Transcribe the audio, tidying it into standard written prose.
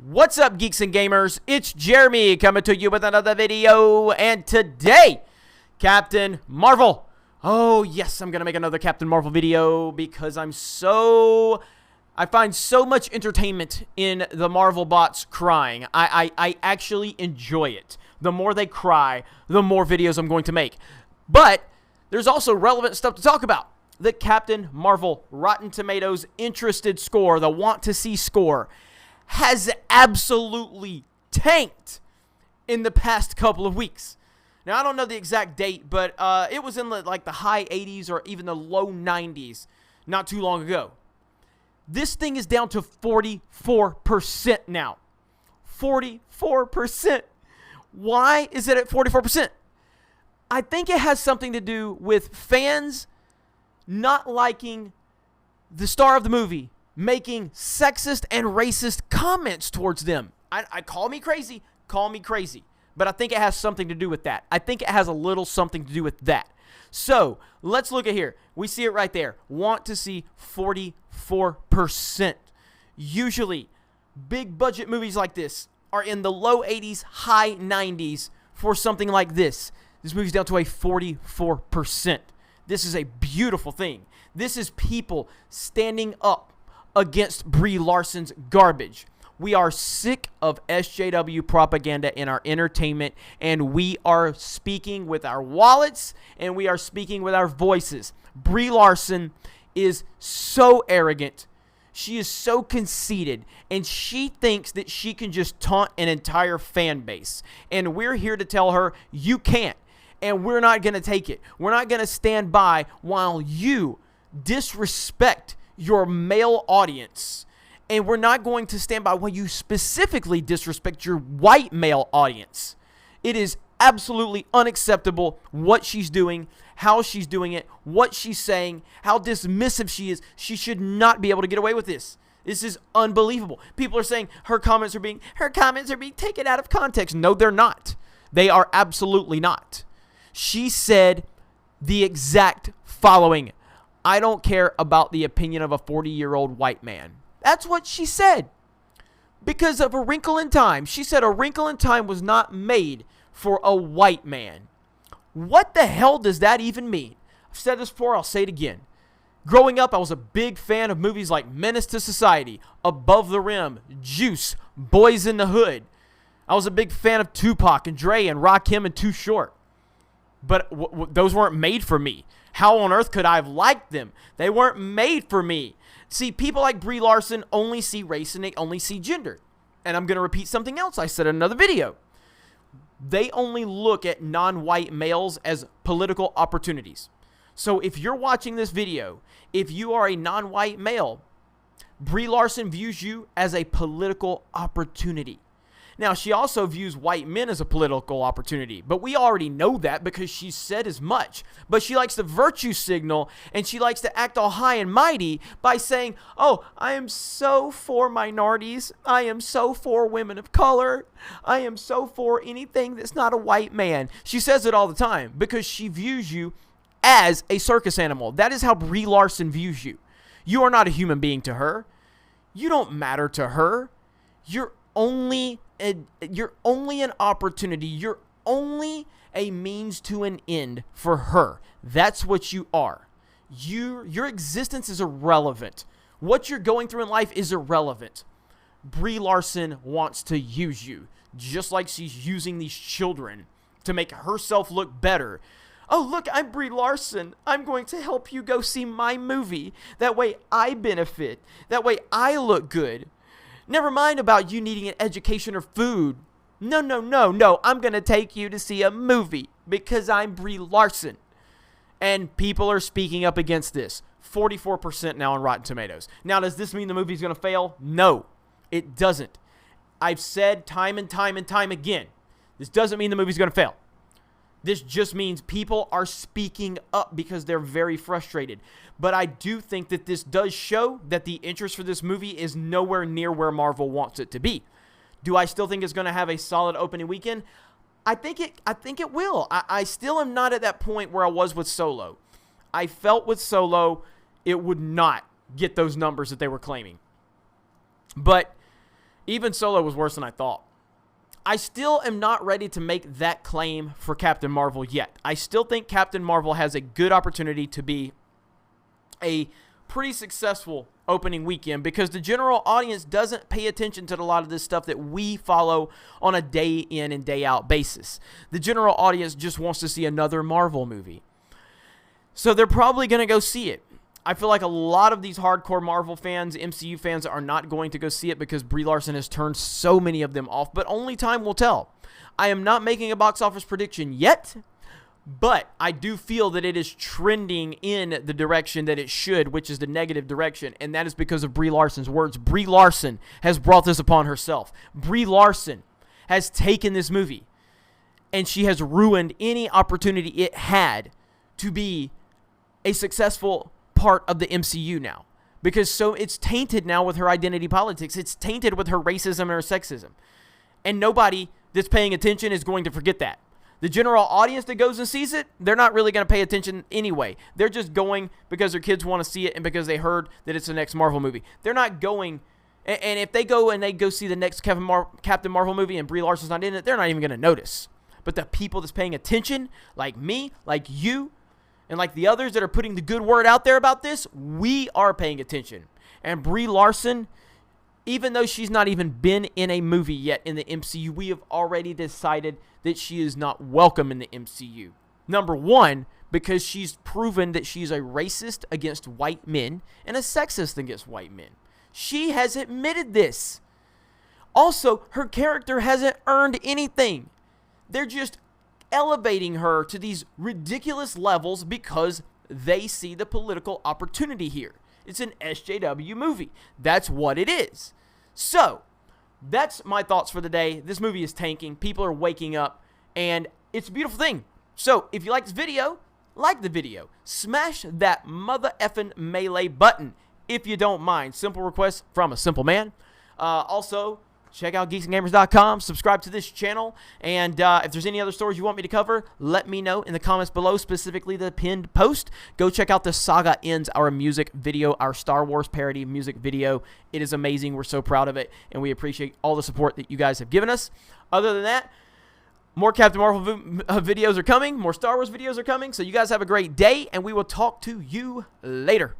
What's up, geeks and gamers? It's Jeremy coming to you with another video, and today, Captain Marvel. Oh, yes, I'm going to make another Captain Marvel video because I find so much entertainment in the Marvel bots crying. I actually enjoy it. The more they cry, the more videos I'm going to make. But there's also relevant stuff to talk about. The Captain Marvel Rotten Tomatoes interested score, the want to see score, has absolutely tanked in the past couple of weeks. Now, I don't know the exact date, but it was in the high 80s or even the low 90s not too long ago. This thing is down to 44% now. 44%. Why is it at 44%? I think it has something to do with fans not liking the star of the movie making sexist and racist comments towards them. I call me crazy, but I think it has something to do with that. I think it has a little something to do with that. So let's look at here. We see it right there. Want to see 44%. Usually, big budget movies like this are in the low 80s, high 90s for something like this. This movie's down to a 44%. This is a beautiful thing. This is people standing up against Brie Larson's garbage. We are sick of SJW propaganda in our entertainment, and we are speaking with our wallets, and we are speaking with our voices. Brie Larson is so arrogant. She is so conceited, and she thinks that she can just taunt an entire fan base. And we're here to tell her, you can't, and we're not going to take it. We're not going to stand by while you disrespect your male audience, and we're not going to stand by when you specifically disrespect your white male audience. It is absolutely unacceptable what she's doing, how she's doing it, what she's saying, how dismissive she is. She should not be able to get away with this. This is unbelievable. People are saying her comments are being taken out of context. No, they're not. They are absolutely not. She said the exact following: I don't care about the opinion of a 40-year-old white man. That's what she said. Because of A Wrinkle in Time. She said A Wrinkle in Time was not made for a white man. What the hell does that even mean? I've said this before, I'll say it again. Growing up, I was a big fan of movies like Menace to Society, Above the Rim, Juice, Boys in the Hood. I was a big fan of Tupac and Dre and Rakim and Too Short. But those weren't made for me. How on earth could I have liked them? They weren't made for me. See, people like Brie Larson only see race and they only see gender. And I'm going to repeat something else I said in another video. They only look at non-white males as political opportunities. So if you're watching this video, if you are a non-white male, Brie Larson views you as a political opportunity. Now, she also views white men as a political opportunity, but we already know that because she said as much. But she likes to virtue signal, and she likes to act all high and mighty by saying, oh, I am so for minorities. I am so for women of color. I am so for anything that's not a white man. She says it all the time because she views you as a circus animal. That is how Brie Larson views you. You are not a human being to her. You don't matter to her. You're only an opportunity. You're only a means to an end for her. That's what you are. Your existence is irrelevant. What you're going through in life is irrelevant. Brie Larson wants to use you, just like she's using these children to make herself look better. Oh, look, I'm Brie Larson. I'm going to help you go see my movie. That way I benefit. That way I look good. Never mind about you needing an education or food. No. I'm going to take you to see a movie because I'm Brie Larson. And people are speaking up against this. 44% now on Rotten Tomatoes. Now, does this mean the movie's going to fail? No, it doesn't. I've said time and time again, this doesn't mean the movie's going to fail. This just means people are speaking up because they're very frustrated. But I do think that this does show that the interest for this movie is nowhere near where Marvel wants it to be. Do I still think it's going to have a solid opening weekend? I think it will. I still am not at that point where I was with Solo. I felt with Solo it would not get those numbers that they were claiming. But Even Solo was worse than I thought. I still am not ready to make that claim for Captain Marvel yet. I still think Captain Marvel has a good opportunity to be a pretty successful opening weekend because the general audience doesn't pay attention to a lot of this stuff that we follow on a day in and day out basis. The general audience just wants to see another Marvel movie. So they're probably going to go see it. I feel like a lot of these hardcore Marvel fans, MCU fans, are not going to go see it because Brie Larson has turned so many of them off, but only time will tell. I am not making a box office prediction yet, but I do feel that it is trending in the direction that it should, which is the negative direction, and that is because of Brie Larson's words. Brie Larson has brought this upon herself. Brie Larson has taken this movie, and she has ruined any opportunity it had to be a successful part of the MCU now, because so it's tainted now with her identity politics. It's tainted with her racism and her sexism, and nobody that's paying attention is going to forget that. The general audience that goes and sees it, they're not really going to pay attention anyway. They're just going because their kids want to see it and because they heard that it's the next Marvel movie. They're not going, and if they go and they go see the next Captain Marvel movie and Brie Larson's not in it, they're not even going to notice. But the people that's paying attention, like me, like you, and like the others that are putting the good word out there about this, we are paying attention. And Brie Larson, even though she's not even been in a movie yet in the MCU, we have already decided that she is not welcome in the MCU. Number one, because she's proven that she's a racist against white men and a sexist against white men. She has admitted this. Also, her character hasn't earned anything. They're just elevating her to these ridiculous levels because they see the political opportunity here. It's an SJW movie. That's what it is. So, that's my thoughts for the day. This movie is tanking. People are waking up, and it's a beautiful thing. So, if you like this video, like the video. Smash that mother effing melee button if you don't mind. Simple request from a simple man. Also, check out geeksandgamers.com, subscribe to this channel, and if there's any other stories you want me to cover, let me know in the comments below, specifically the pinned post. Go check out the Saga Ends, our music video, our Star Wars parody music video. It is amazing. We're so proud of it, and we appreciate all the support that you guys have given us. Other than that, more Captain Marvel videos are coming, more Star Wars videos are coming, so you guys have a great day, and we will talk to you later.